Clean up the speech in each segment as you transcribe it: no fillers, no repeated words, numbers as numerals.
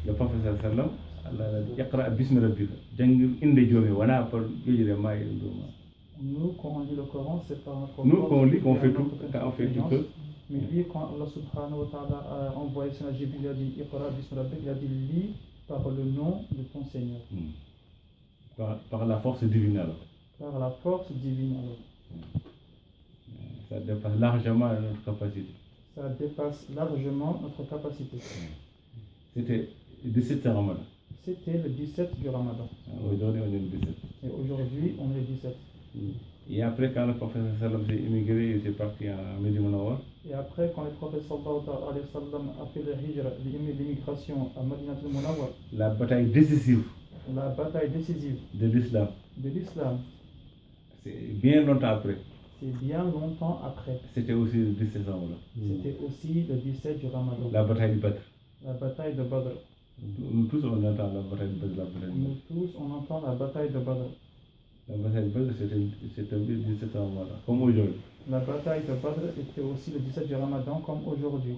Le professeur sallam Allah iqra bismi rabbika jangir inde jomi wana par yojire may nduma. Nous, quand on lit le Coran, c'est par notre Nous, quand on lit, on fait tout, mais lui, quand Allah subhanahu wa ta'ala a envoyé son Jibril, il a dit Iqra bismi rabbik, il a dit lis par le nom de ton Seigneur. Par la force divine alors. Par la force divine alors. Ça dépasse largement notre capacité. Ça dépasse largement notre capacité. C'était le 17 Ramadan. C'était le 17 du Ramadan. Aujourd'hui, on est le 17. Et aujourd'hui, on est le 17. Et après, quand le prophète sallam s'est immigré, il était parti à Médine Munawwar. Et après, quand le prophète sallallahu alayhi wa sallam a fait l'immigration à Madinatul Munawwar, la bataille décisive. La bataille décisive de l'islam. De l'islam. C'est bien longtemps après. C'est bien longtemps après. C'était aussi le 17 Ramadan. C'était aussi le 17 du Ramadan. La bataille de Badr. La bataille de Badr. Nous tous on entend la bataille de Badr. Nous tous on entend la bataille de Badr. La bataille de Badr c'était le 17 Ramadan, comme aujourd'hui. La bataille de Badr était aussi le 17 du Ramadan, comme aujourd'hui.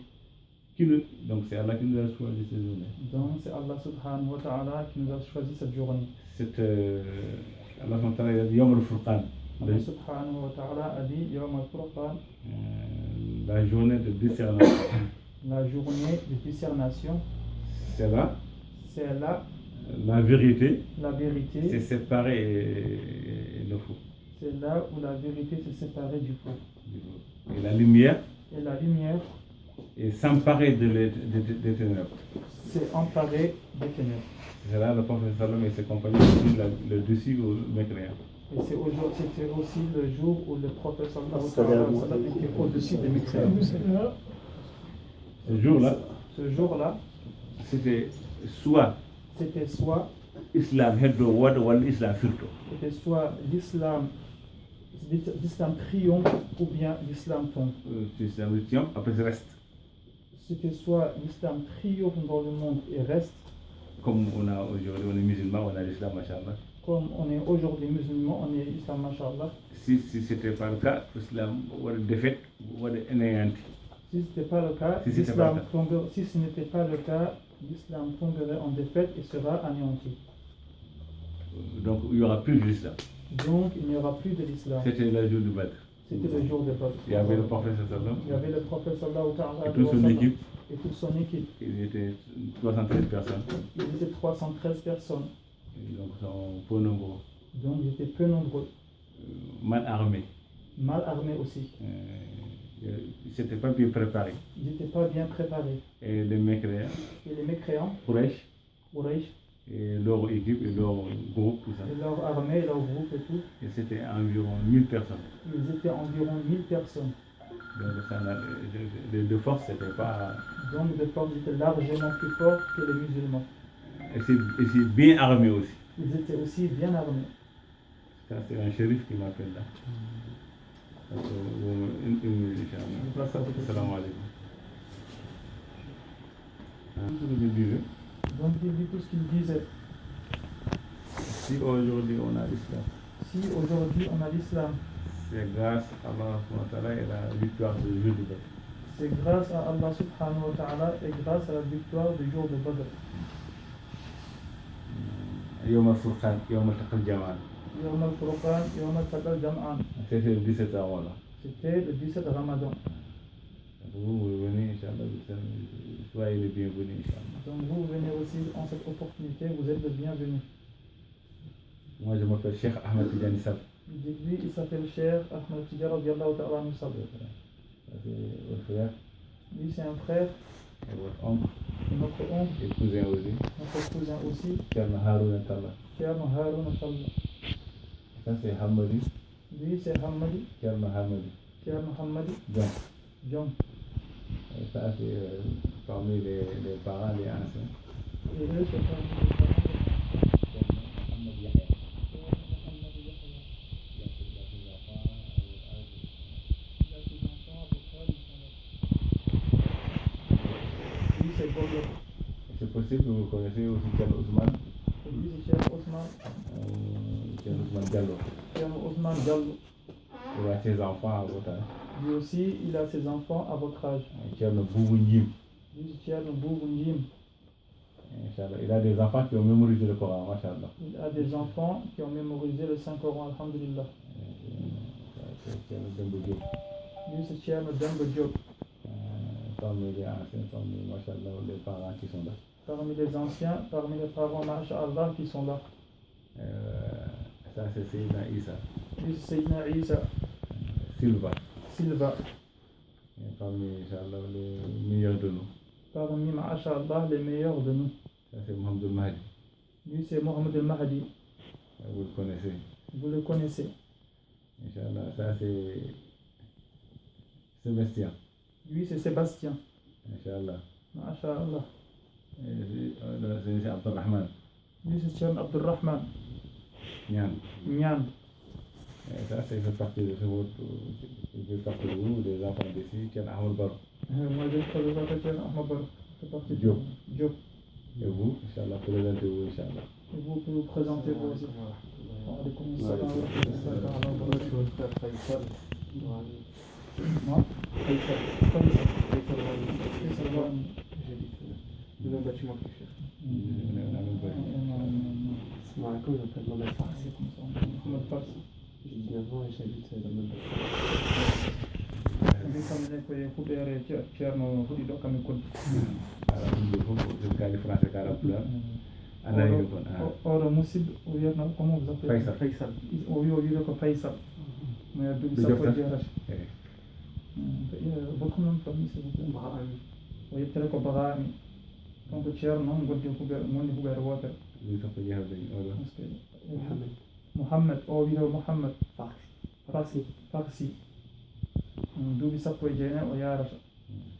Donc c'est Allah qui nous a choisi cette journée. Donc c'est Allah subhanahu wa ta'ala qui nous a choisi cette journée. Allah subhanahu wa ta'ala a dit Yawm al-Furqan. Allah subhanahu wa ta'ala a dit Yawm al-Furqan. La journée de discernation. La journée de discernation. C'est là. C'est là. La vérité. La vérité. C'est séparé le faux. C'est là où la vérité s'est séparée du faux. Et la lumière. Et la lumière. Et s'emparer des ténèbres. C'est emparé des ténèbres. C'est là le prophète sallam et ses compagnons ont le dessus aux mécréants. Et c'était aussi le jour où le prophète sallam était au-dessus des mécréants. Ce jour-là, c'était soit islam heddo wada wala islam firto. C'était soit l'islam triomphe ou bien l'islam tombe. L'islam triomphe, après le reste. C'était soit l'islam triomphe dans le monde et reste. Comme on a aujourd'hui, on est musulman, on a l'islam, machallah. Comme on est aujourd'hui musulman, on est l'islam, machallah. Si ce n'était pas le cas, l'islam aurait défaite, aurait anéanti. Si ce n'était pas le cas, si ce n'était pas le cas, l'islam tomberait en défaite et sera anéanti. Donc il n'y aura plus d'islam. Donc il n'y aura plus de l'islam. C'était le jour du Badr. C'était le jour de Badr. Il y avait le prophète sallam. Il y avait le prophète sallallahu et toute son équipe. Et toute son équipe. Il était 313 personnes. Il était 313 personnes. Et donc ils sont peu nombreux. Donc ils étaient peu nombreux. Mal armés. Mal armés aussi. Ils n'étaient pas bien préparés. Ils n'étaient pas bien préparés. Et les mécréants. Quraysh. Et leur équipe et leur groupe, tout ça. Et leur armée, leur groupe et tout. Et c'était environ 1000 personnes. Ils étaient environ 1000 personnes. Donc de force, c'était pas. Donc de force, ils étaient largement plus forts que les musulmans. Et c'est bien armés aussi. Ils étaient aussi bien armés. Ça, c'est un shérif qui m'appelle là. Salam alaikum. Donc il dit tout ce qu'il disait. Si aujourd'hui on a l'islam. C'est grâce à Allah subhanahu wa ta'ala et la victoire du jour de Badr. C'est grâce à Allah subhanahu wa ta'ala et grâce à la victoire du jour de Badr. Yawm al-Furqan, Yawm al-Taqal Jam'an. Yawm al-Furqan, Yawm al-Taqal Jam'an. C'était le 17 Ramadan. C'était le 17 Ramadan. Vous venez, Inch'Allah, soyez les bienvenus, Inch'Allah. Donc vous venez aussi en cette opportunité, vous êtes le bienvenu. Moi je m'appelle Cheikh Ahmed Tidiane Sab. Lui il s'appelle Cheikh Ahmed Tidiane radiyallahu ta'ala anhu Sab. C'est votre frère. Lui c'est un frère. Et votre oncle. Et notre oncle. Et cousin aussi. Notre cousin aussi. Thierno Harouna Talla. Thierno Harouna Talla. Ça c'est Hamadi. Lui c'est Hamadi. Thierno Hamadi. Thierno Hamadi. John. Et ça c'est parmi les parents, les anciens. Et eux c'est parmi les parents. C'est possible que vous connaissez aussi Thierno Ousmane. Lui c'est Thierno Ousmane. Thierno Ousmane Diallo. Thierno Ousmane Diallo. Il a ses enfants à votre âge. Lui aussi, il a ses enfants à votre âge. Thierno Boubou Ndim. Lui c'est Thierno Boubou Ndim. Inch'Allah. Il a des enfants qui ont mémorisé le Coran, machallah. Il a des enfants qui ont mémorisé le Saint-Coran, alhamdulillah. Lui, c'est Thierno Demba Diop. Parmi les anciens, parmi, machallah, les parents qui sont là. Parmi les anciens, parmi les parents, masha'Allah, qui sont là. Ça, c'est Sayyidina Isa. Lui, c'est Sayyidina Isa Silva. Silva. Parmi, Inch'Allah, les meilleurs de nous. Parmi, masha'Allah, les meilleurs de nous. Ça, c'est Mohamed El Mahdi. Lui, c'est Mohamed El Mahdi. Vous le connaissez. Vous le connaissez. Inch'Allah, ça, c'est Sébastien. Lui, c'est Sébastien. Inch'Allah. Masha'Allah. C'est Abdurrahman. Lui, c'est Thierno Abdurrahman. Nyan. Nyan. Ça, c'est fait partie de vous, des enfants d'ici, Thierno Ahmed Baro. Moi, je suis le Thierno Ahmed Baro. C'est parti. Diop. Diop. Et vous, Inch'Allah, présentez-vous, Inch'Allah. Et vous pouvez vous présenter vous aussi. Alaykoum salam wa rahmatullahi wa barakatuh. Moi Faisal. Faisal Wani. Le même bâtiment que Cheikh. Assalamu alaikum, je m'appelle Mohamed Farsi. Mohamed Farsi. J'ai 19 ans et j'habite dans le même bâtiment. Mbi kamne koye huɓere ceerno huɗiɗo kamin kon Ɗum fof ɗum kaali français kala pulaar anayi kon oɗo musidɗo o wiyatno comment vous appelez Faysal o wi o wiide ko Faysal mo yer duuɓi sappo e jeetati votre nom de famille s'il vous plaît Bahami. o yettere ko Bahami donc ceerno noon gondi huɓere wotere ɗum sappo jeetati oɗo Mohamed. Mohammed o wiide Mohammed Farsi. Farsi duuɓi sappo e jeenayi o yarata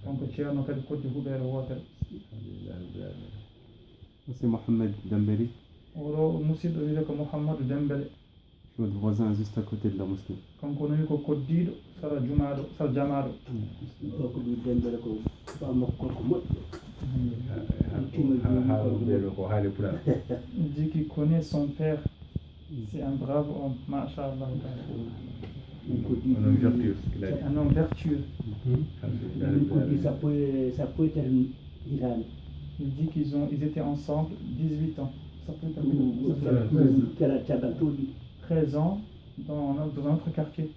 donc ceerno kadi koddi huɓere wotere C'est Mohamed Dembélé. oɗo musidɗo wiide ko Mouhamadou Dembélé. Je suis votre voisin juste à côté de la mosquée. kanko no wi ko koddiɗo sara jumaɗo sara jamaɗo ko ɗum dembere ko ba makko ko moƴƴo haalu ɓeeɗo ko haali pulaar il dit qu'il connaît son père c'est un brave homme machallah onon vertueux c'est un homme vertueux ko ɗi sappo e tati hitande il dit ils étaient ensemble 18 ans ça peut kala caggal to ɗi 13 ans dans un autre quartier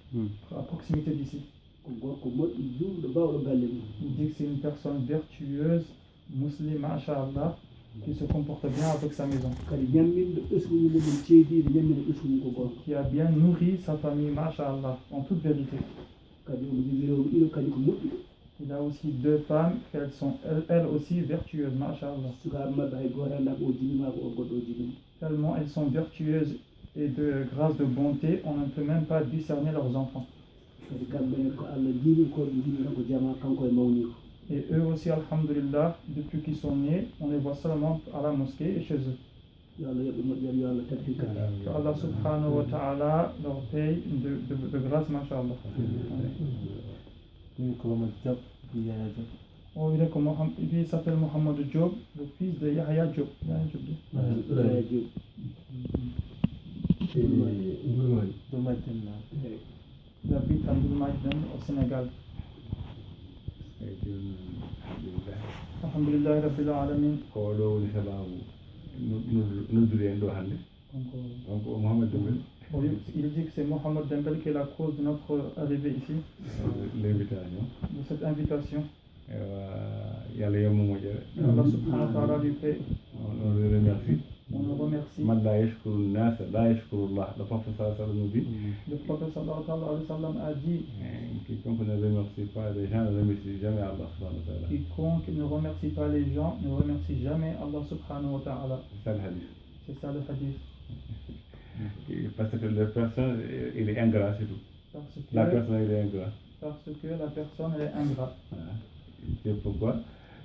à proximité d'ici ko gorko moƴƴo juulɗo bawɗo galle mum il dit que c'est une personne vertueuse muslime machallah qui se comporte bien avec sa maison kadi ñamminɗo ɓesgumu muɗum ceediɗo ñammina ɓesgumu ko gonga qui a bien nourri sa famille machallah en toute vérité kadi omo jogii rewɓe ɗiɗo kadi ko moƴƴuɗo il a aussi deux femmes elles sont elles aussi vertueuses machallah sukaɓe maɓɓe hay goto annda ko o jinima ko on goɗɗo o jinima tellement elles sont vertueuses et de grâce de bonté on ne peut même pas discerner leurs enfants kadi kamɓene ko Allah jiimi ko ɓe jiimi tan ko jama kanko e mawni ko et eux aussi alhamdulillah depuis qu'ils sont nés on les voit seulement à la mosquée et chez eux yo Allah yoɓe moƴƴere yo Allah tabtin kadi que Allah subhanahu wa ta'ala leur paye de grâce machallah oh, il s'appelle Mohamed Diop le fils de Yahya Diop Yahya Diop il habite à Ndoumajden au Sénégal alhamdulillah rabbil alamin ko ɗo woni sababu noddude en ɗo hannde donc Mohamed Dembélé il dit que c'est Mohamed Dembélé qui est la cause de notre arrivée ici l'invitation de cette invitation yalla yemmo moƴƴere Allah subhanahu wa ta'ala lui paie on le remercie on le remercie man la yashkuru nasa la yashkuru llah le prophète sallallahu alayhi wa sallam dit le prophète sallallahu alayhi wa sallam a dit quiconque ne remercie pas les gens ne remercie jamais Allah subhanahu wa ta'ala quiconque ne remercie pas les gens ne remercie jamais Allah subhanahu wa ta'ala c'est ça le hadith c'est ça le hadith parce que la personne il est ingrat c'est tout la personne il est ingrat parce que la personne elle est ingrate c'est pourquoi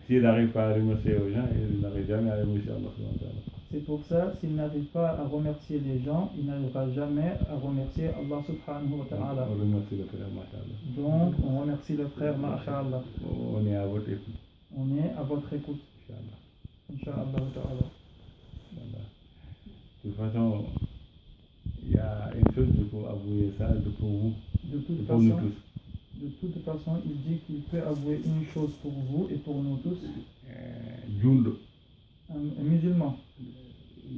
s'il n'arrive pas à remercier aux gens il n'arrive jamais à remercier Allah subhanahu wa ta'ala. C'est pour ça, s'il n'arrive pas à remercier les gens, il n'arrivera jamais à remercier Allah subhanahu wa ta'ala. On remercie le frère, masha'Allah. Donc, on remercie le frère, masha'Allah. On est à votre écoute. On est à votre écoute. Inch'Allah ta'ala. De toute façon, il y a une chose, il faut avouer ça pour vous, pour nous tous. De toute façon, il dit qu'il peut avouer une chose pour vous et pour nous tous. Jundo. un musulman,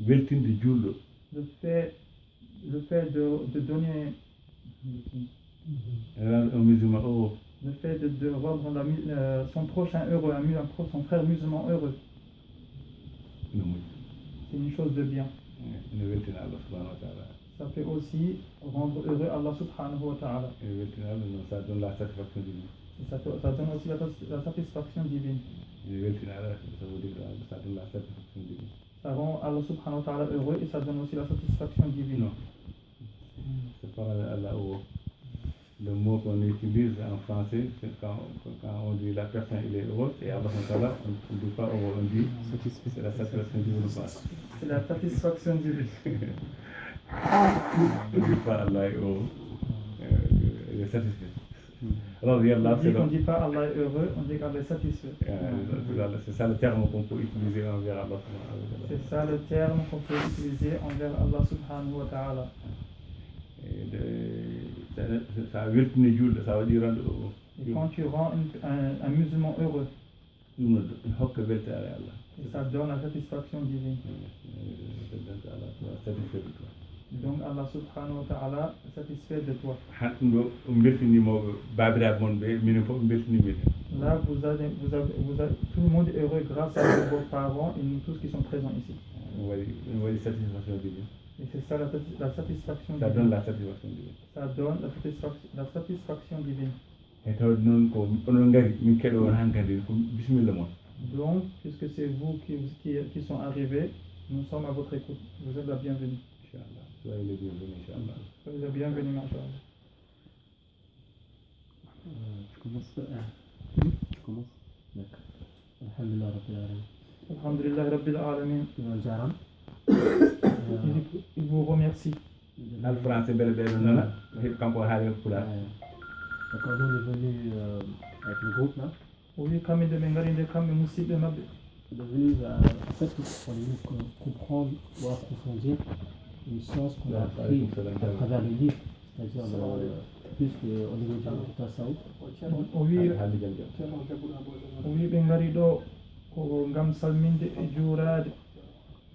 weltinde julɗo le fait de donner, un musulman o le fait de rendre son prochain heureux, son frère musulman heureux, ene moƴƴi c'est une chose de bien. ene weltina Allah subhanahu wa taala Ça fait aussi rendre heureux Allah subhanahu wa ta'ala. ene weltina Allah noon ça donne la satisfaction divine Et ça donne aussi la satisfaction divine. ene weltina Allah ça veut dire ça donne la satisfaction divine Ça rend Allah subhanahu wa ta'ala heureux et ça donne aussi la satisfaction divine. non c'est pas Allah o le mot qu'on utilise en français, c'est quand on dit la personne il est heureux et Allah subhanahu wa ta'ala on ne dit pas heureux, on dit satisfait, c'est la satisfaction divine. C'est la satisfaction divine. On ne dit pas Allah est heureux, il est satisfait. Alors Allah, On ne dit pas Allah est heureux, on dit qu'Allah est satisfait. c'est ça le terme qu'on peut utiliser envers Allah subhanahu wa ta'ala. C'est ça le terme qu'on peut utiliser envers Allah subhanahu wa ta'ala. Ça weltine julɗo ça waɗi rende Et quand tu rends un musulman heureux, ɗum no hokka weltare Allah et ça donne la satisfaction divine. donc Allah satisfait de toi Donc Allah subhanahu wa ta'ala est satisfait de toi. han ɗum ɗo beltinimoɓe babiraɓe mon ɓe minen fof beltinimin Là, tout le monde est heureux grâce à vos parents et nous tous qui sont présents ici. ɗum waɗi satisfaction divine Et c'est ça la satisfaction ça divine. donne la satisfaction divine Ça donne la satisfaction divine. e tawde noon ko onon gari min keɗo on hankkadi ko bisimilla moon Donc, puisque c'est vous qui sont arrivés, nous sommes à votre écoute. Vous êtes la bienvenue. inchallah soyez les bienvenus inchallah Soyez la bienvenue, machallah. Tu commences Tu commences D'accord. Alhamdulillah Rabbil Alamin. Alhamdulillah Rabbil Alamin. Imam Jaram. Il vous remercie. al français beele ɓeɗo nana kanko haali pulaar D'accord, nous on est venu avec le groupe là. Oui, comme de Bengalinde, comme Moussi de Mabé. On est venu en fait pour comprendre ou approfondir une science qu'on a appris à travers le livre, c'est-à-dire plus au niveau du tasawuf. Oui, haalde jam jam wi ɓe ngari ɗo ko ngam salminde e juurade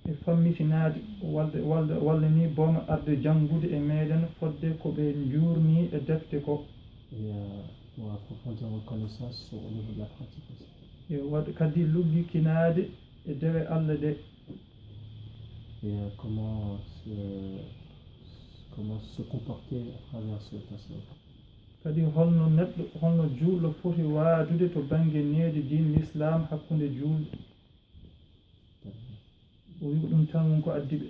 e fammitinade walde ni boom arde janngude e meɗen fodde ko ɓe juurni e defte ko Et pour approfondir nos connaissances au niveau de la pratique aussi. e waɗ kadi luggikinade e dewe Allah de Et comment se comporter à travers ce tasawuf. kadi holno juulɗo foti waadude to baŋnge needi din l'islam hakkunde juulɗe o wi ko ɗum tan won ko addi ɓe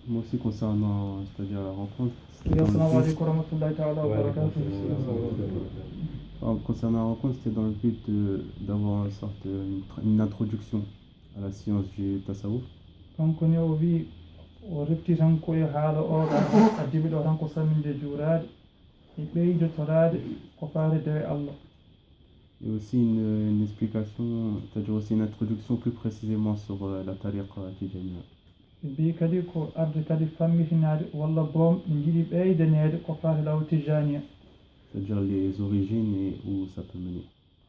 Moi aussi concernant, c'est-à-dire la rencontre. assalamu aleykum wa rahmatullahi taala wa barakatuh. Concernant la rencontre, c'était dans le but d'avoir une sorte une introduction à la science du tasawuf. kanko ne o wi o refti tan koye haala oɗo addiɓe ɗo tan ko salminde juurade e ɓeydotorade ko faare dewe Allah Et aussi une explication, c'est-à-dire aussi une introduction plus précisément sur la tariqa tijaniya. ɓe mbi kadi ko arde kadi fammitinade walla boom ɓe jiiɗi ɓeydanede ko faate law tijania C'est-à-dire les origines et où ça peut mener.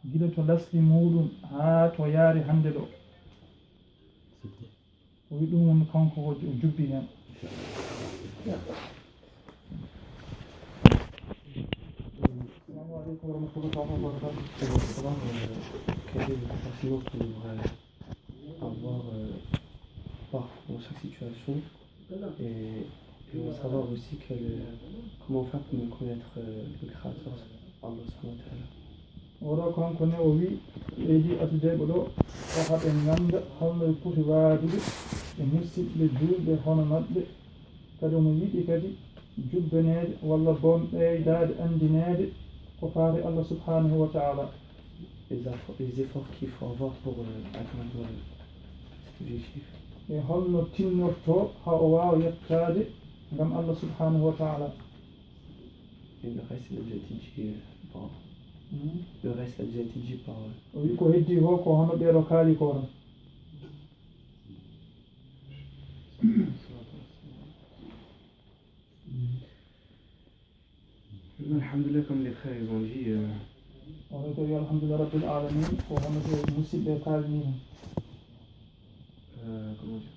gila to lasli muɗum haa to yaari hannde ɗo C'est tout. o wi ɗum woni kanko ko jubbi hen assalamu aleykum wa rahmatullahi wa barakatuh. Pour savoir quel est le comportement qu'on devrait avoir dans chaque situation et je veux savoir aussi comment faire pour mieux connaître le Créateur, Allah subhanahu wa ta'ala. oɗo kanko ne o wi ɓeydi addudeɓe ɗo ko haɓe ganda holno ɓe poti waadude e musidɓe julɓe hono maɓɓe kadi omo yiɗi kadi jubbanede walla boom ɓeydade andinede ko faare Allah subhanahu wa ta'ala Les efforts qu'il faut avoir pour atteindre cet objectif. e holno tinnorto ha o wawa yettade ngam Allah subhanahu wa ta'ala. Et le reste, il a déjà été dit par. Le reste a déjà été dit par. o wi ko heddi ko ko hono ɓeeɗo kaali ko tan alamin ko hono ɓe musidɓe kalnima. Comment dire?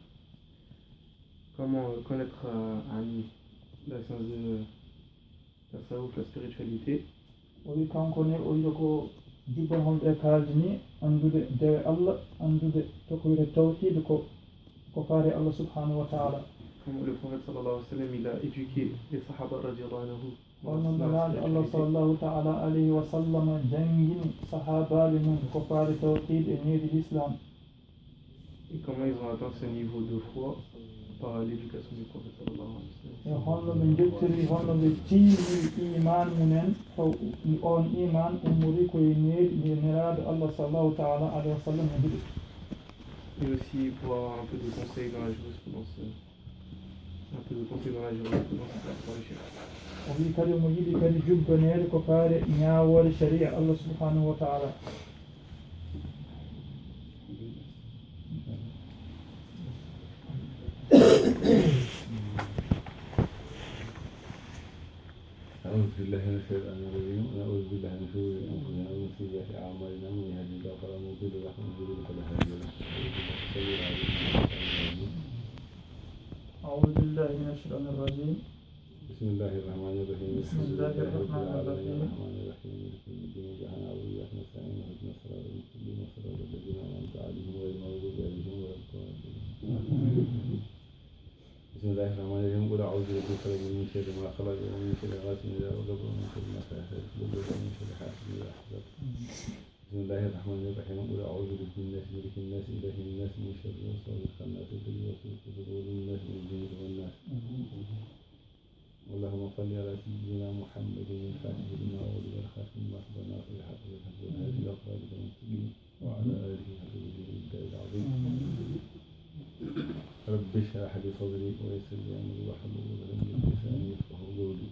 Comment connaître la science de la tasawuf, la spiritualité. O wi kanko ne o wiya ko jubban holɓe kaldi ni andude dewe Allah, andude to ko wiyete tawhid ko faari Allah subhanahu wa ta'ala. Comme le prophète sallallahu alayhi wa sallam, il a éduqué les sahaba radiallahu anhu. holno nelaɗo Allah sallallahu ta'ala alayhi wa sallam jangini sahabaɓe mum ko faari tawhid e needi l'islam. Et comment ils ont atteint ce niveau de foi? Par l'éducation du prophète sallallahu alayhi wa sallam. E holno ɓe jettiri holno ɓe tiimiri iman mumen on iman ummori koye needi nelaɗo Allah sallallahu ta'ala alayhi wa sallam e ɗiɗi. Et aussi pour avoir un peu de conseils dans la jurisprudence. Un peu de conseils dans la jurisprudence par les chefs. O wi kadi mo yiɗi kadi jubbanede ko faare ñawore sharia Allah subhanahu wa ta'ala. أعوذ بالله من الشيطان الرجيم ونعوذ بالله من شرور أنفسنا ومن سيئات أعمالنا من يهده الله فلا مضل له ومن يضلل فلا هادي له أعوذ بالله من الشيطان الرجيم بسم الله الرحمن الرحيم بسم الله الرحمن الرحيم الرحمن الرحيم مالك يوم الدين إياك نعبد وإياك نستعين اهدنا الصراط المستقيم صراط الذين أنعمت عليهم غير المغضوب عليهم ولا الضالين بسم الله الرحمن الرحيم قل أعوذ برب الفلق من شر ما خلق ومن شر غاسق إذا وقب ومن شر النفاثات في العقد ومن شر حاسد إذا حسد بسم الله الرحمن الرحيم قل أعوذ برب الناس ملك الناس إله الناس من شر الوسواس الخناس الذي يوسوس في صدور الناس من الجن والناس اللهم صل على سيدنا محمد الفاتح لما أولد الخاتم لما سبق ناصر الحق بالحق والهادي إلى صراطك المستقيم وعلى آله حق الجلال العظيم رب اشرح لي صدري ويسر لي أمري واحلل عقدة من لساني يفقهوا قولي.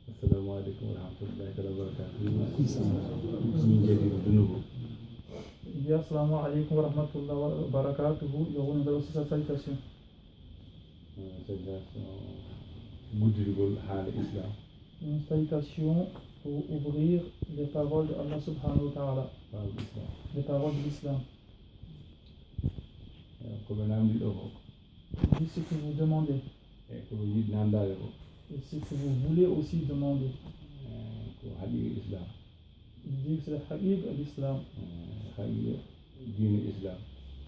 السلام عليكم ورحمة الله تعالى وبركاته. من جديد الذنوب. Assalamu alaikum wa rahmatullahi wa barakatuhu. Je vous donne aussi sa salutation. Une salutation pour ouvrir les paroles de Allah subhanahu wa ta'ala. Les paroles de l'islam. Dis ce que vous demandez. Et ce que vous voulez aussi demander. Il dit que c'est le haïg de l'islam.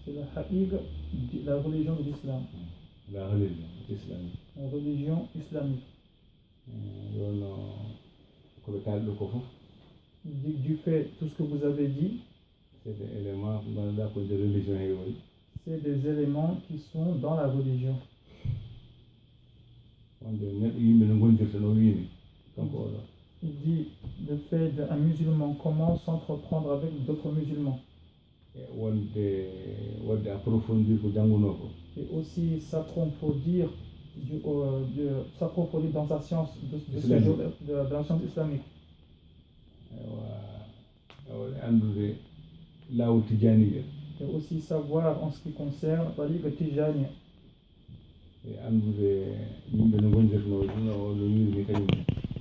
C'est le haïg de la religion de l'islam. La religion islamique. La religion islamique. Il dit que du fait, tout ce que vous avez dit, c'est des éléments de religion. C'est des éléments qui sont dans la religion. Il dit le fait d'un musulman, comment s'entreprendre avec d'autres musulmans. Et aussi s'approfondir dans sa science de la science islamique. Et aussi savoir en ce qui concerne la Ligue Tijani.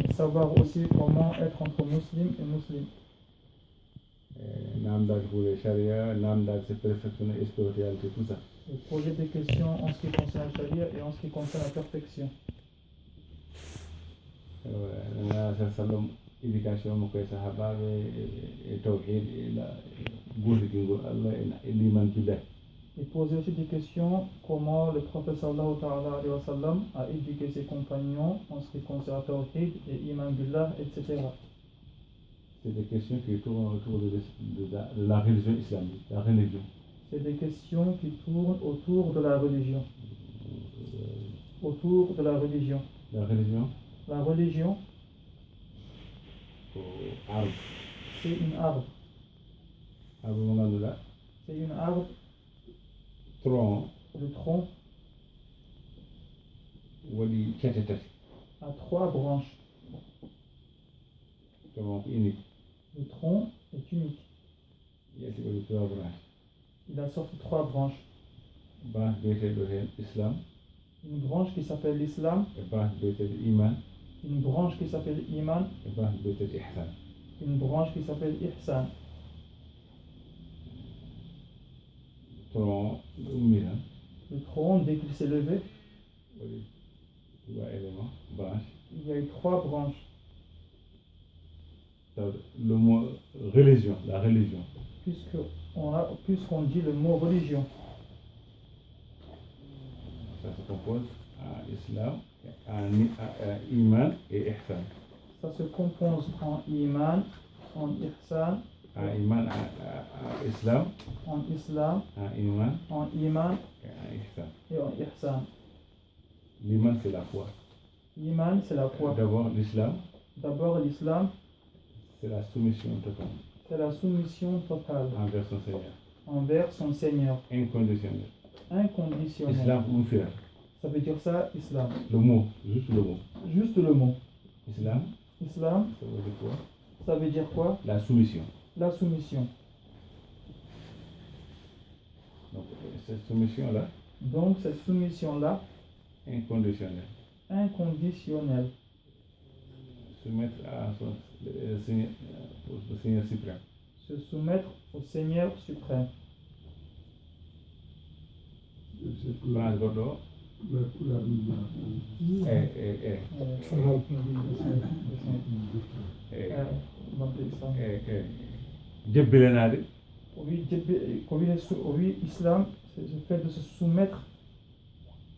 Et savoir aussi comment être entre musulmans et musulmans. Et poser des questions en ce qui concerne la charia et en ce qui concerne la perfection. Éducation mo koy sahabaɓe e tawhid Et poser aussi des questions comment le prophète sallallahu alayhi wa sallam a éduqué ses compagnons en ce qui concerne tawhid et iman billah, etc. C'est des questions qui tournent autour de la religion islamique, la religion. C'est des questions qui tournent autour de la religion. Autour de la religion. La religion. La religion. C'est une arbre. C'est une arbre. Tronc. Le tronc a 3 branches. Le tronc est unique. Il a sorti 3 branches. Une branche qui s'appelle l'islam. Une branche qui s'appelle iman. une branche qui s'appelle Ihsan. tronc ummi tan Le tronc, dès qu'il s'est levé, waɗi 3 éléments branche il y a eu 3 branches. le mot religion, la religion, Puisqu'on dit le mot religion, ça se compose en islam, en iman et ihsan. ça se compose en iman, en ihsan, En iman, en islam, en islam, en iman en iman et en ihsan. et en ihsan. L'iman, c'est la foi. L'iman, c'est la foi. D'abord, l'islam, D'abord, l'islam, c'est la soumission totale c'est la soumission totale envers son Seigneur, envers son Seigneur, inconditionnelle. inconditionnelle. Islam, ou faire Ça veut dire ça, islam. le mot, juste le mot. Juste le mot. Islam, Islam, ça veut dire quoi? ça veut dire quoi? La soumission. La soumission. Donc, cette soumission-là, Donc, cette soumission-là, inconditionnelle, inconditionnelle, soumettre à le Seigneur suprême. se soumettre au Seigneur suprême. France goɗɗo Donc, l'islam. jebbilenade Oui, islam, c'est le fait de se soumettre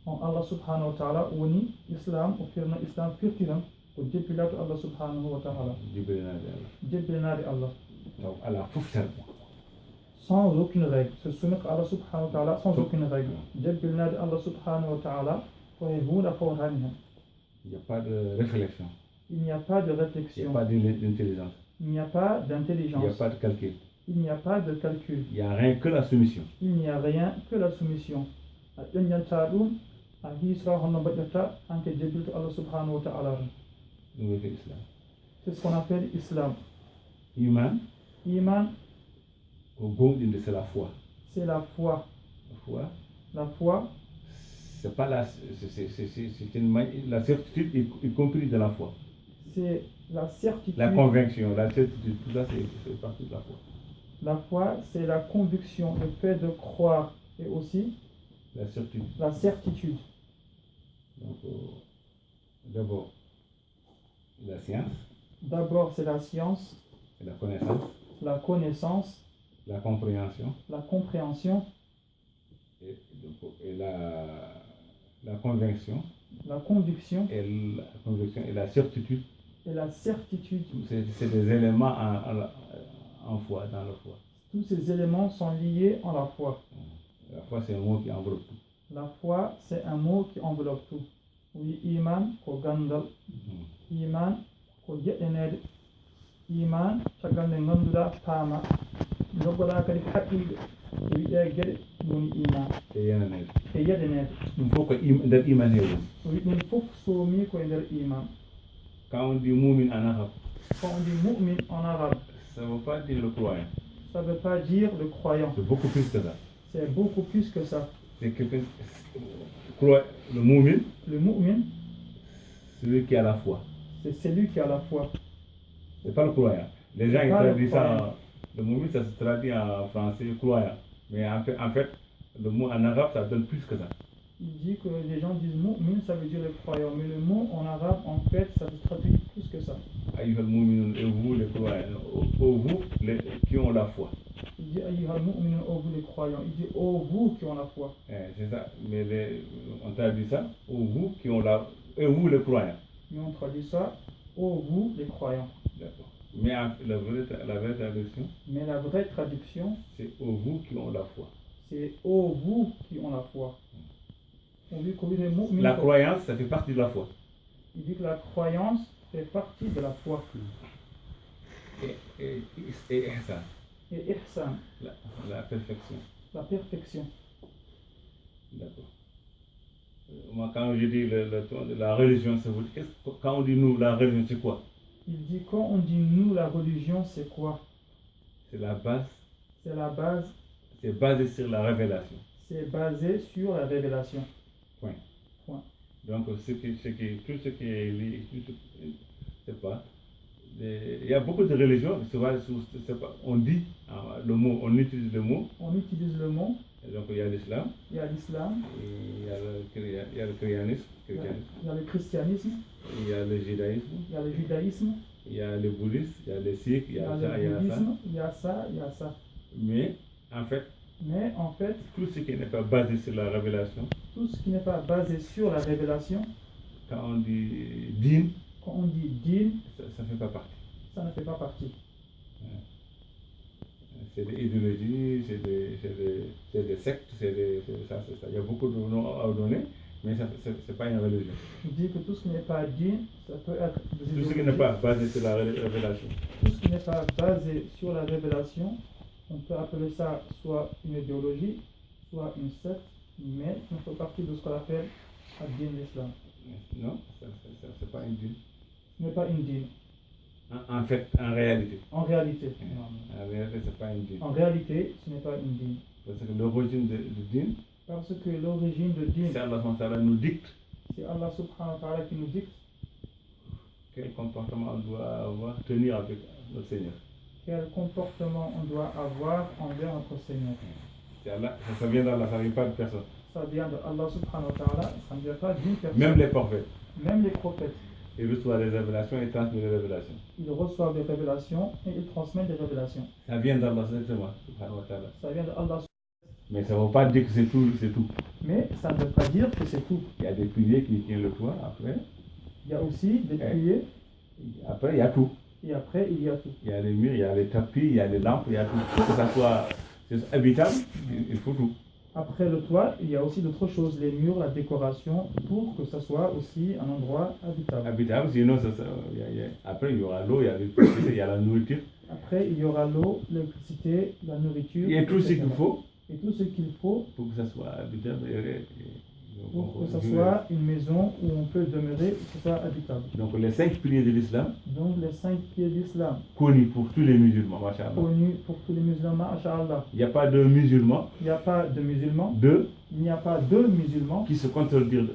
en Allah subhanahu wa ta'ala, woni islam, au firna islam firtiran, ko jebbilade Allah subhanahu wa ta'ala. jebbilenade Allah Jebbilenade Allah. taw ala foftere Sans aucune règle. Se soumettre à Allah subhanahu wa ta'ala sans aucune règle. Jebbilenade Allah subhanahu wa ta'ala, koye la fawraniha. il n'y a pas de réflexion, Il n'y a pas de il n'y a réflexion. pas d'intelligence, Il n'y a pas il n'y a d'intelligence. pas de calcul, Il n'y a pas de calcul. il n'y a rien que la soumission. Il n'y a rien que la soumission. A ƴoññanta ɗum, a hiisra honno mbaɗirta, anke jebbilto Allah subhanahu wa ta'ala. ɗum wiyete islam. C'est ce qu'on appelle islam. Iman Iman, ko gonɗinde, c'est la foi. c'est la foi. La foi, La foi, c'est pas la c'est la certitude y compris de la foi. c'est la certitude. La conviction, la certitude, tout ça c'est partie de la foi. La foi, c'est la conviction, le fait de croire, et aussi La certitude. la certitude. Donc d'abord la science, D'abord, c'est la science, et la connaissance, la connaissance, la compréhension la compréhension, et la conviction la conviction et la certitude. et la certitude. C'est des éléments en foi, dans la foi. Tous ces éléments sont liés en la foi. La foi, c'est un mot qui enveloppe tout. La foi, c'est un mot qui enveloppe tout. Oui, iman ko gandal, iman ko jeɗɗenede, iman caggal nde ganduɗa paama, joggoɗa kadi haqqilde ko wiɗe gueɗe woni iman Et yenanede. e yeɗenede. Il faut que nder iman heewi. O wi ɗum fof soomi koye nder iman. Quand on dit mu'min en arabe, Quand on dit mu'min en arabe, ça ne veut pas dire le croyant. ça ne veut pas dire le croyant. C'est beaucoup plus que ça. C'est beaucoup plus que ça. C'est quelqu'un croit, le mu'min, Le mu'min, celui qui a la foi. c'est celui qui a la foi. C'est pas le croyant. Les gens ils Pas le traduisent croyant. ça, le mu'min ça se traduit en français croyant. Mais en fait, le mot en arabe ça donne plus que ça. Il dit que les gens disent mu'min, ça veut dire le croyant. Mais le mot en arabe, en fait, ça se traduit plus que ça. Ayyuhal mu'minun, et vous les croyants, vous qui ont la foi. Il dit ayyuhal mu'minun, ô vous les croyants. Il dit ô vous qui ont la foi. C'est ça. Mais on traduit ça, vous qui ont la, et vous les croyants. Mais on traduit ça, ô vous les croyants. D'accord. Mais la vraie traduction, Mais la vraie traduction, c'est vous qui ont la foi. c'est ô vous qui ont la foi. On dit que les mu'min, La croyance, ça fait partie de la foi. il dit que la croyance fait partie de la foi. Et ihsan, Et ihsan, la perfection. la perfection. D'accord. Moi, quand je dis la religion, ça veut dire, quand on dit nous, la religion, c'est quoi? Il dit quand on dit nous, la religion, c'est quoi? C'est la base, C'est la base, c'est basé sur la révélation. c'est basé sur la révélation. Point. Point. Donc, tout ce qui est lié, c'est pas Il y a beaucoup de religions, on dit le mot, on utilise le mot. On utilise le mot. Et donc il y a l'islam. Il y a l'islam. Il y a le christianisme. Il y a le christianisme. Il y a le judaïsme. Il y a le judaïsme. Il y a le bouddhisme, il y a le sikh, il y a ça, il y a le bouddhisme, il y a ça, il y a ça. Mais en fait, tout ce qui n'est pas basé sur la révélation, tout ce qui n'est pas basé sur la révélation, quand on dit din, ça ne fait pas partie. Ça ne fait pas partie. C'est des idéologies, c'est des sectes, c'est ça. Il y a beaucoup de noms à donner, mais ce n'est pas une religion. Je dis que tout ce qui n'est pas din, ça peut être des idéologies. Tout ce qui n'est pas basé sur la révélation. Tout ce qui n'est pas basé sur la révélation, on peut appeler ça soit une idéologie, soit une secte, mais ça fait partie de ce qu'on appelle ad-din l'islam. Non, c'est pas une din. Ce n'est pas une din. En fait, en réalité. En réalité. En réalité, c'est pas une din. En réalité, ce n'est pas une din. Parce que l'origine de din, parce que l'origine de din, c'est Allah subhanahu wa ta'ala nous dicte. C'est Allah subhanahu wa ta'ala qui nous dicte quel comportement on doit avoir, tenir avec notre Seigneur. Quel comportement on doit avoir envers notre Seigneur. C'est Allah, ça vient d'Allah, ça ne vient pas de personne. Ça vient de Allah subhanahu wa ta'ala, ça ne vient pas d'une personne. Même les prophètes. Même les prophètes. Ils reçoivent des révélations et transmettent des révélations. Ils reçoivent des révélations et ils transmettent des révélations. Ça vient d'Allah directement, subhanahu wa ta'ala. Ça vient de Allah. Mais ça ne veut pas dire que c'est tout, Mais ça ne veut pas dire que c'est tout. Il y a des piliers qui tiennent le toit, après. Il y a aussi des piliers. Après, il y a tout. Et après, il y a tout. Il y a les murs, il y a les tapis, il y a les lampes, il y a tout. Pour que ça soit habitable, il faut tout. Après le toit, il y a aussi d'autres choses, les murs, la décoration, pour que ça soit aussi un endroit habitable. Habitable, sinon, après il y aura l'eau, il y a l'électricité, il y a la nourriture. Après, il y aura l'eau, l'électricité, la nourriture. Il y a tout ce qu'il faut. Et tout ce qu'il faut pour que ça soit habitable. Pour que ça soit une maison où on peut demeurer et que ce soit habitable. Donc les 5 piliers de l'islam. Donc les 5 piliers de l'islam. Connus pour tous les musulmans, masha'Allah. Connus pour tous les musulmans, masha'Allah. Il n'y a pas de musulmans. Il n'y a pas de musulmans. Il n'y a pas de musulmans qui se contredisent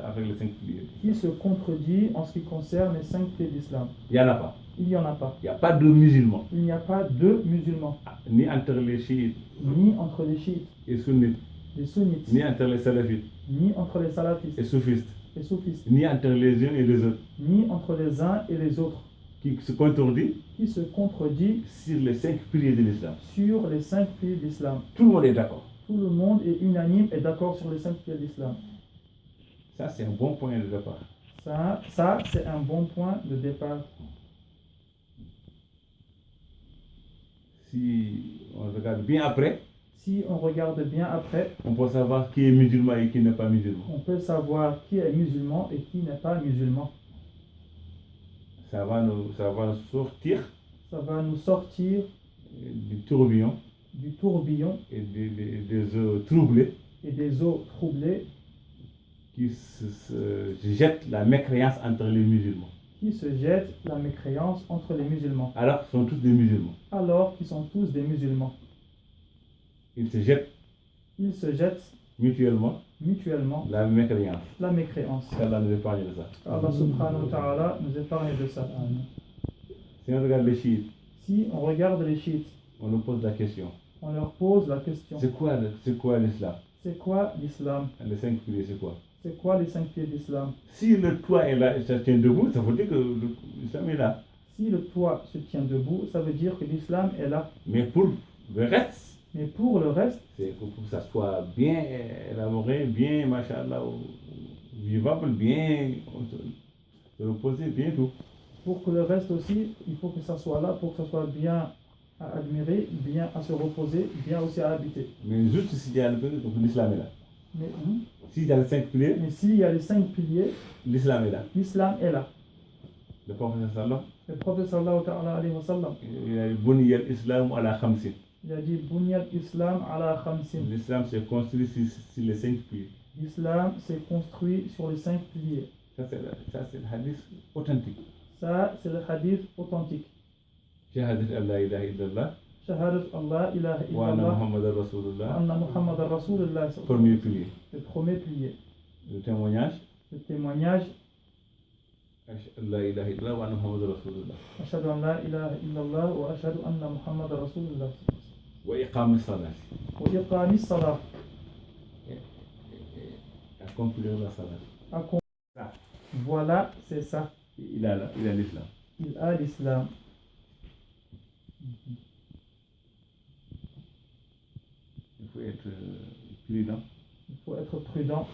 avec les 5 piliers. Qui se contredit en ce qui concerne les 5 piliers de l'islam. Il n'y en a pas. Il n'y en a pas. Il n'y a pas de musulmans. Il n'y a pas de musulmans. Ni entre les chiites. Ni entre les chiites. Et sunnites. Les sunnites. Ni entre les salafites. Ni entre les salafistes. Et soufistes. Les soufistes. Ni entre les uns et les autres. Ni entre les uns et les autres. Qui se contredit. Qui se contredit. Sur les 5 piliers de l'islam. Sur les 5 piliers de l'islam. Tout le monde est d'accord. Tout le monde est unanime et d'accord sur les 5 piliers de l'islam. Ça, c'est un bon point de départ. Ça c'est un bon point de départ. Si on regarde bien après, on peut savoir qui est musulman et qui n'est pas musulman. On peut savoir qui est musulman et qui n'est pas musulman. Ça va nous sortir. Ça va nous sortir du tourbillon. Et des eaux troublées. Qui se jettent la mécréance entre les musulmans. Alors qu'ils sont tous des musulmans. Ils se jettent mutuellement la mécréance. Allah nous épargne de ça. Allah subhanahu wa ta'ala nous épargne de ça. Si on regarde les chiites, on nous pose la question. C'est quoi l'islam? C'est quoi l'islam? Les 5 piliers, c'est quoi? C'est quoi les 5 piliers d'islam? Si le toit est là et ça tient debout, ça veut dire que l'islam est là. Si le toit se tient debout, ça veut dire que l'islam est là. Mais pour le reste, c'est pour que ça soit bien élaboré, bien, machallah, vivable, bien, se reposer, bien tout. Pour que le reste aussi, il faut que ça soit là, pour que ça soit bien à admirer, bien à se reposer, bien aussi à habiter. Mais juste s'il y a l'islam est là. S'il y a les 5 piliers, l'islam est là. Le prophète sallallahu alayhi wa sallam, il a dit Bunya al-Islam ala khamsin. L'islam s'est construit sur les 5 piliers. L'islam s'est construit sur les 5 piliers. Ça c'est le hadith authentique. Shahadat Allah ilaha illallah. Wa anna Muhammadar Rasulullah. Premier pilier. Le premier pilier. Le témoignage. La ilaha illallah wa anna Muhammadur Rasulullah. أشهد أن لا إله إلا الله وأشهد أن محمد رسول الله. Wa iqam as-salat. وإقام الصلاة. Accomplir la salat. Ça, Voilà, c'est ça. il a l'islam. Il a l'islam. Il faut être prudent Il faut être prudent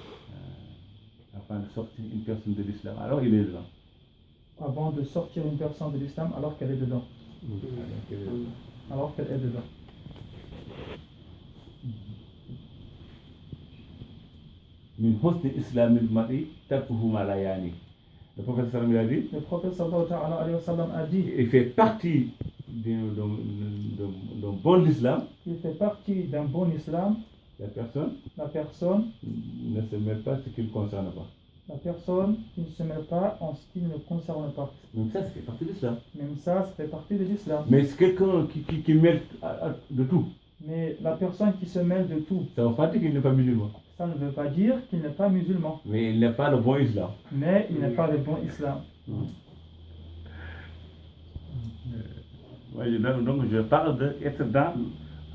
afin de sortir une personne de l'islam. Alors il est dedans. avant de sortir une personne de l'islam alors qu'elle est dedans. Alors qu'elle est dedans. Min husni islamil mar'i tarkuhu ma la yani. Le prophète sallallahu alayhi wa sallam, il a dit, Le prophète sallallahu alayhi wa sallam a dit, il fait partie d'un bon islam. il fait partie d'un bon islam. La personne La personne ne se mêle pas ce qui ne concerne pas. qui ne se mêle pas en ce qui ne concerne pas. Même ça fait partie de l'islam. Même ça fait partie de l'islam. Mais c'est quelqu'un qui mêle de tout. Mais la personne qui se mêle de tout, Ça ne veut pas dire qu'il n'est pas musulman. ça ne veut pas dire qu'il n'est pas musulman. Mais il n'est pas le bon islam. Mais il n'est pas le bon islam. Donc je parle d'être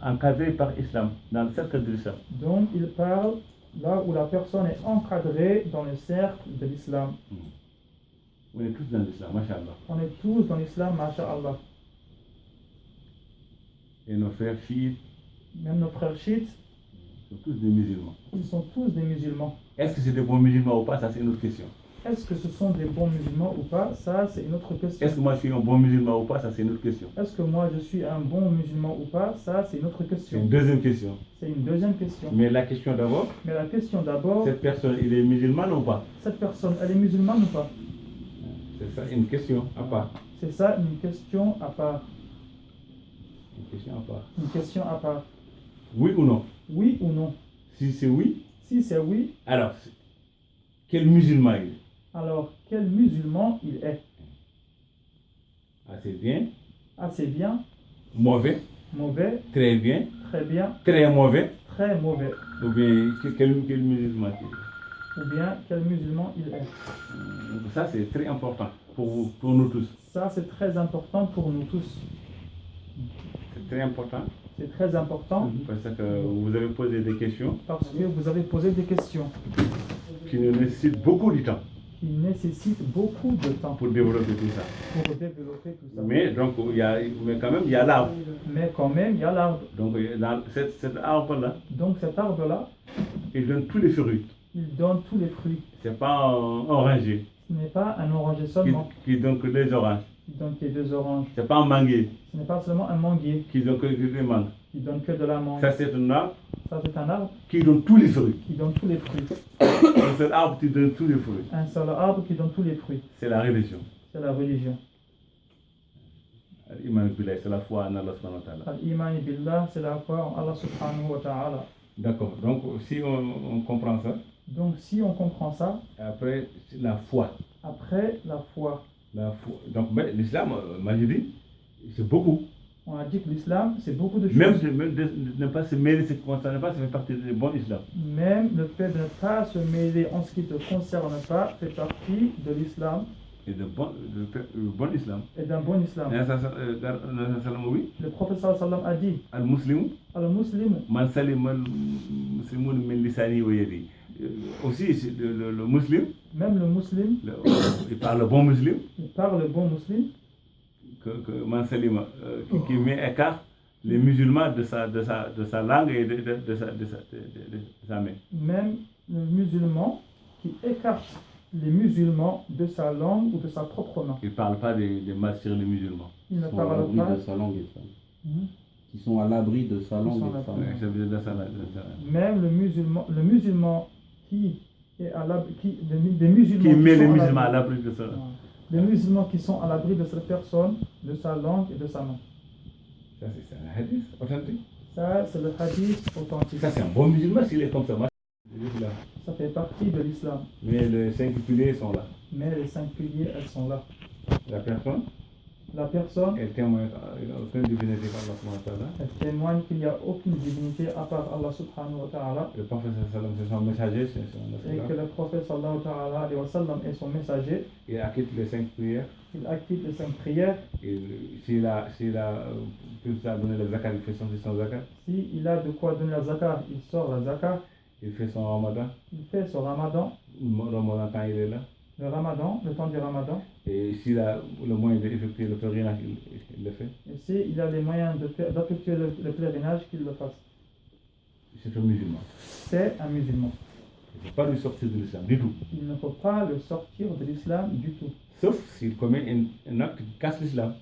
encadré par l'islam, dans le cercle de l'islam. Donc il parle là où la personne est encadrée dans le cercle de l'islam. On est tous dans l'islam, masha'Allah. On est tous dans l'islam, masha'Allah. Et nos frères chiites Même nos frères chiites, sont tous des musulmans. ils sont tous des musulmans. Est-ce que c'est des bons musulmans ou pas? Ça, c'est une autre question. Est-ce que ce sont des bons musulmans ou pas? Ça, c'est une autre question. Est-ce que moi je suis un bon musulman ou pas? Ça, c'est une autre question. Est-ce que moi je suis un bon musulman ou pas? Ça, c'est une autre C'est question. une deuxième question. C'est une deuxième question. Mais la question d'abord, Mais la question d'abord, cette personne, il est musulman ou pas? cette personne, elle est musulmane ou pas? C'est ça, une question à part. C'est ça une question à part. Une question à part. Une question à part. Oui ou non? Oui ou non? Si c'est oui, Si c'est oui, alors, quel musulman il est? alors quel musulman il est? Assez bien, Assez bien, mauvais, mauvais, très bien, très mauvais, très mauvais. ou bien quel musulman il est? Ou bien quel musulman il est? Ça, c'est très important pour vous, pour nous tous. Ça, c'est très important pour nous tous. C'est très important C'est très important parce que vous avez posé des questions parce que vous avez posé des questions qui nécessitent beaucoup de temps qui nécessitent beaucoup de temps pour développer tout ça. pour développer tout ça. Mais quand même, il y a l'arbre. Mais quand même, il y a l'arbre. Donc, dans cet arbre-là, Donc cet arbre-là, il donne tous les fruits. il donne tous les fruits. C'est pas un oranger Ce n'est pas un oranger seulement qui donne que des oranges. qui donne que des oranges. C'est pas un manguier Ce n'est pas seulement un manguier qui donne que des mangues. qui donne que de la mangue. Ça, c'est un arbre Ça, c'est un arbre qui donne tous les fruits. qui donne tous les fruits. Un seul arbre qui donne tous les fruits. Un seul arbre qui donne tous les fruits. C'est la religion. C'est la religion. Iman billah, c'est la foi en Allah subhanahu wa ta'ala. Al-Iman billah, c'est la foi en Allah subhanahu wa ta'ala. D'accord. Donc, si on comprend ça, Donc si on comprend ça, après, c'est la foi. après la foi, Donc, l'islam, moi je dis, c'est beaucoup. on a dit que l'islam, c'est beaucoup de choses. Même de ne pas se mêler, ce qui ne concerne pas, ça fait partie du bon islam. Même le fait de ne pas se mêler en ce qui ne te concerne pas fait partie de l'islam Et de bon islam. et d'un bon islam. Oui. Le prophète sallallahu alayhi wa sallam a dit, Al-Muslimu, Al-Muslim, man salima al-muslimun min lisani wa yadi. Aussi, le musulman, même le musulman, il parle le bon musulman, il parle le bon musulman, que man salima, qui met écart les musulmans de sa langue et de sa main. même le musulman qui écarte les musulmans de sa langue ou de sa propre main. Il ne parle pas de mal sur les musulmans. Il ne Qui sont à parle l'abri pas. de sa langue et de sa main. Mhm. Qui sont à l'abri de sa langue sont et de à sa l'abri. main. Ça veut dire de sa- Même le musulman qui est à l'abri, des musulmans Qui met sont les à musulmans à l'abri. l'abri de ça. Les musulmans qui sont à l'abri de cette personne, de sa langue et de sa main. Ça, c'est un hadith authentique. Ça, c'est le hadith authentique. Ça, c'est un bon musulman s'il est comme ça. Ça fait partie de l'islam. Mais les 5 piliers sont là. Mais les 5 piliers, elles sont là. La personne La personne, elle témoigne qu'il n'y a aucune divinité qu'Allah subhanahu wa ta'ala. elle témoigne qu'il n'y a aucune divinité à part Allah subhanahu wa ta'ala. Le prophète sallallahu alayhi wa sallam, c'est son messager, c'est son Et que messager. le prophète sallallahu ta'ala alayhi wa sallam est son messager. Il acquitte les 5 prières. Il acquitte les 5 prières. Et s'il a pu donner le zakat, il fait son zakat. S'il a de quoi donner la zakat, il sort la zakat. Il fait son ramadan. Il fait son ramadan. Le ramadan, quand il est là. Le ramadan, le temps du ramadan. Et s'il a le moyen d'effectuer le pèlerinage, il le fait. Et s'il a les moyens d'effectuer le pèlerinage, qu'il le fasse. C'est un musulman. C'est un musulman. Il ne faut pas lui sortir de l'islam du tout. Il ne faut pas le sortir de l'islam du tout. Sauf s'il commet un acte qui casse l'islam.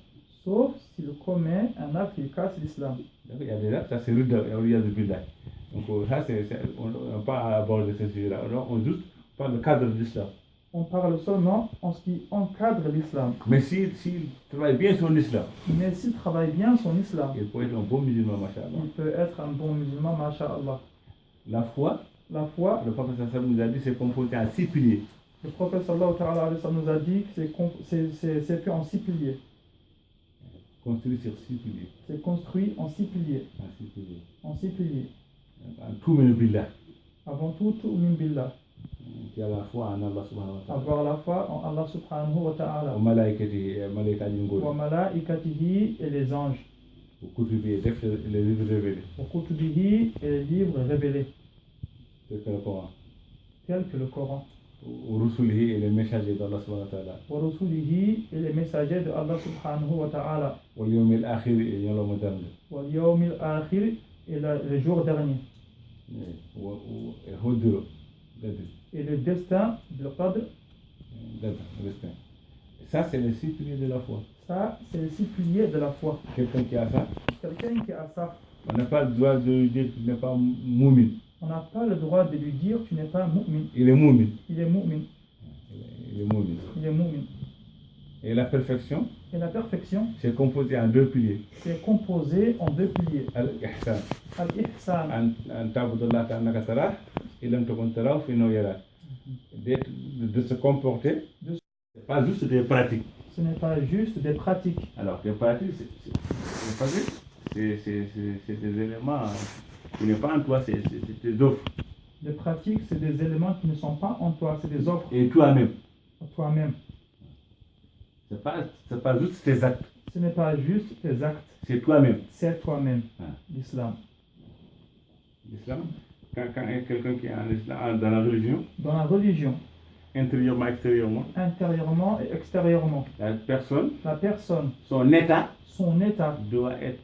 Sauf s'il commet un acte qui casse l'islam. Il y a des actes, ça c'est rude, il y a des billah. Donc ça, on n'a pas à aborder ce sujet-là. Alors on juste parle du cadre de l'islam. On parle seulement en ce qui encadre l'islam. Mais s'il travaille bien son islam, Mais s'il travaille bien son islam, il peut être un bon musulman, masha'Allah. il peut être un bon musulman, masha'Allah. La foi, La foi, le prophète sallallahu alayhi wa sallam nous a dit, c'est composé en 6 piliers. le prophète sallallahu ta'ala alayhi wa sallam nous a dit que c'est fait en 6 piliers. Construit sur 6 piliers. C'est construit en 6 piliers. En 6 piliers. En 6 piliers. En tout menu billah. Avant tout, min billah. Qui a la foi en Allah subhanahu wa ta'ala. Avoir la foi en Allah subhanahu wa ta'ala. Au malaikati, malaikati ngol. Wa malaikatihi et les anges. Au kutubi, les livres révélés. Wa kutubihi et les livres révélés. C'est le Coran. Tels que le Coran. Au rusulihi et les messagers d'Allah subhanahu wa ta'ala. Wa rusulihi et les messagers de Allah subhanahu wa ta'ala. Au yawmil akhir et yawm moderne. Wa yawmil akhir et le jour dernier. Et Hodro. Et le destin, le qadr. Ça, c'est les 6 piliers de la foi. Ça, c'est les 6 piliers de la foi. Quelqu'un qui a ça, Quelqu'un qui a ça, on n'a pas le droit de lui dire qu'il n'est pas moumin. on n'a pas le droit de lui dire tu n'es pas mu'min. Il est moumin. Il est mu'min. Il est moumin. Il est mu'min. Et la perfection, Et la perfection, c'est composé en 2 piliers. c'est composé en 2 piliers. Al-Ihsan. Al-ihsan. En ta'budallah ka'annaka tarah, illam takun tarahu fa innahu yarak. De se comporter, c'est pas juste des pratiques. Ce n'est pas juste des pratiques. Alors, des pratiques, c'est des éléments qui n'est pas en toi, c'est des offres. Les pratiques, c'est des éléments qui ne sont pas en toi, c'est des offres Et toi-même. à toi-même. C'est pas juste tes actes, Ce n'est pas juste tes actes, c'est toi-même. c'est toi-même. Ah. L'islam. L'islam, quand quelqu'un qui est en islam, dans la religion, Dans la religion, intérieurement, extérieurement, intérieurement et extérieurement, la personne, la personne, son état son état, doit être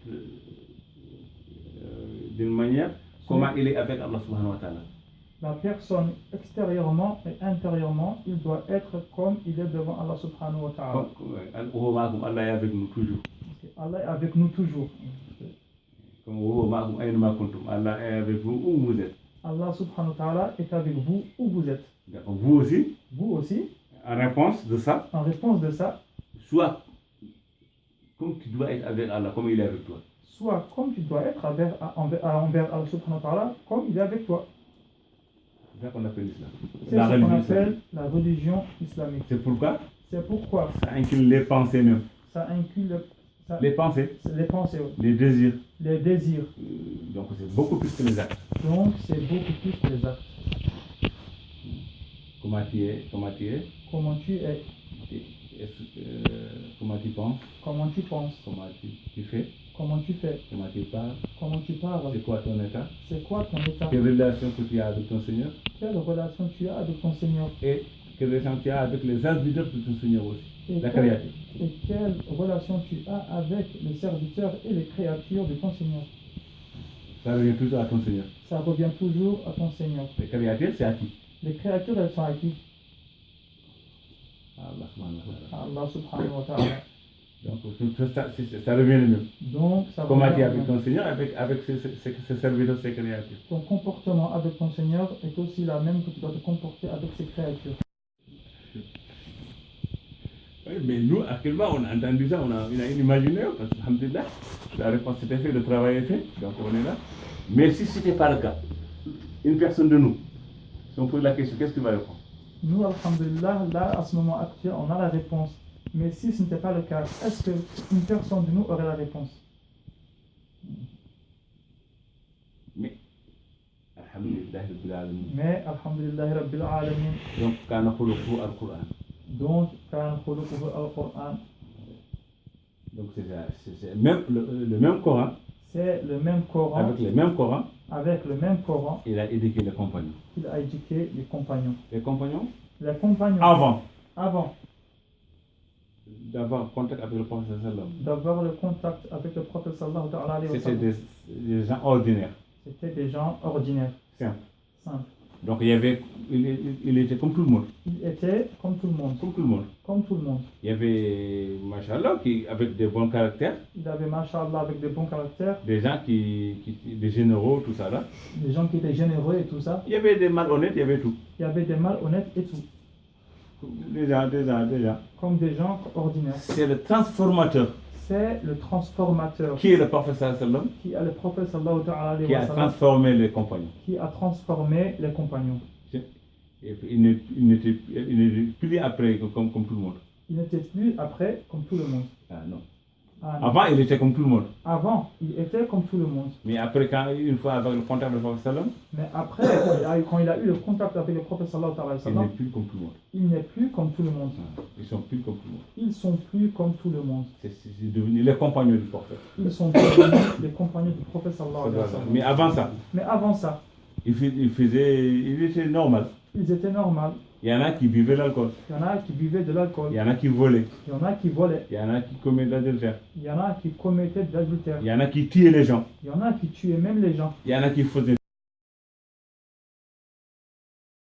d'une manière comment il est avec Allah subhanahu wa ta'ala. la personne extérieurement et intérieurement, il doit être comme il est devant Allah subhanahu wa ta'ala. Comme Allah est avec nous toujours. Allah est avec nous toujours. Comme Allah est avec vous où vous êtes. Allah subhanahu wa ta'ala est avec vous où vous êtes. Donc, vous aussi, Vous aussi, en réponse de ça, en réponse de ça, soit comme tu dois être avec Allah, comme il est avec toi. sois comme tu dois être envers Allah subhanahu wa ta'ala, comme il est avec toi. C'est ça qu'on appelle l'islam. C'est ce qu'on appelle la religion islamique. C'est pourquoi C'est pourquoi ça inclut les pensées même. ça inclut Les pensées, les pensées, les désirs. les désirs. Donc c'est beaucoup plus que les actes. Donc c'est beaucoup plus que les actes. Comment tu es, Comment tu es, comment tu penses, comment tu penses, comment tu fais, comment tu fais, comment tu parles, comment tu parles, c'est quoi ton état, c'est quoi ton état, quelle relation que tu as avec ton Seigneur quelle relation tu as avec ton Seigneur et quelle relation tu as avec les serviteurs de ton Seigneur aussi, et la créature. et quelle relation tu as avec les serviteurs et les créatures de ton Seigneur. Ça revient toujours à ton Seigneur. Ça revient toujours à ton Seigneur. Les créatures, c'est à qui? Les créatures, elles sont à qui? Allah subhanahu wa ta'ala. Allah subhanahu wa ta'ala. Donc ça revient le même. Donc, ça Comment tu revient es au avec même. ton Seigneur, avec ses serviteurs, ses créatures. Ton comportement avec ton Seigneur est aussi la même que tu dois te comporter avec ses créatures. Oui, mais nous, actuellement, on a entendu ça, on a imaginé, parce que, alhamdulillah, la réponse était faite, le travail est fait, donc on est là. Mais si ce n'était pas le cas, une personne de nous, si on pose la question, qu'est-ce qu'il va répondre? Nous, alhamdulillah, là, à ce moment actuel, on a la réponse. Mais si ce n'était pas le cas, est-ce qu'une personne de nous aurait la réponse? Mais, alhamdulillah rabbil alamin. Mais, alhamdulillah rabbil alamin. Donc, kana khuluquhu al-Qur'an. Donc, كان خلقه القرآن. Donc, c'est même, le même Coran, C'est le même Coran, avec le même Coran, avec le même Coran, il a éduqué les compagnons. qu'il a éduqué les compagnons. Les compagnons, Les compagnons, avant d'avoir contact avec le prophète sallallahu d'avoir le contact avec le prophète sallallahu alayhi wa c'était sallam, des gens ordinaires, c'était des gens ordinaires, simples. simples. Donc, il était comme tout le monde. Il était comme tout le monde, Comme tout le monde. comme tout le monde. Il y avait, machallah, avec des bons caractères, Il avait, mashallah, avec des bons caractères, des gens des généraux, tout ça là. des gens qui étaient généreux et tout ça. Il y avait des malhonnêtes, il y avait tout. Il y avait des malhonnêtes et tout, Des gens. comme des gens ordinaires. C'est le transformateur C'est le transformateur qui est le prophète sallallahu qui est le prophète sallallahu alayhi qui wa a sallam, transformé les compagnons. qui a transformé les compagnons. Et il n'était plus après comme tout le monde. Il n'était plus après comme tout le monde. Ah non. Ah, non. Avant, il était comme tout le monde. Avant, il était comme tout le monde. Mais après, une fois avec le contact du prophète sallallahu Mais après, quand il a eu le contact avec le prophète sallallahu alayhi wa il sallam, n'est plus comme tout le monde. il n'est plus comme tout le monde. Ah, ils sont plus comme tout le monde. Ils sont plus comme tout le monde. C'est devenu les compagnons du prophète. Ils sont devenus les compagnons du prophète sallallahu alayhi wa sallam. Mais avant ça, Mais avant ça, il était normal. ils étaient normaux. Il y en a qui buvaient l'alcool, Il y en a qui buvaient de l'alcool. il y en a qui volaient, Il y en a qui volaient. il y en a qui commettaient l'adultère, Il y en a qui commettaient de l'adultère. il y en a qui tuaient les gens, Il y en a qui tuaient même les gens. il y en a qui faisaient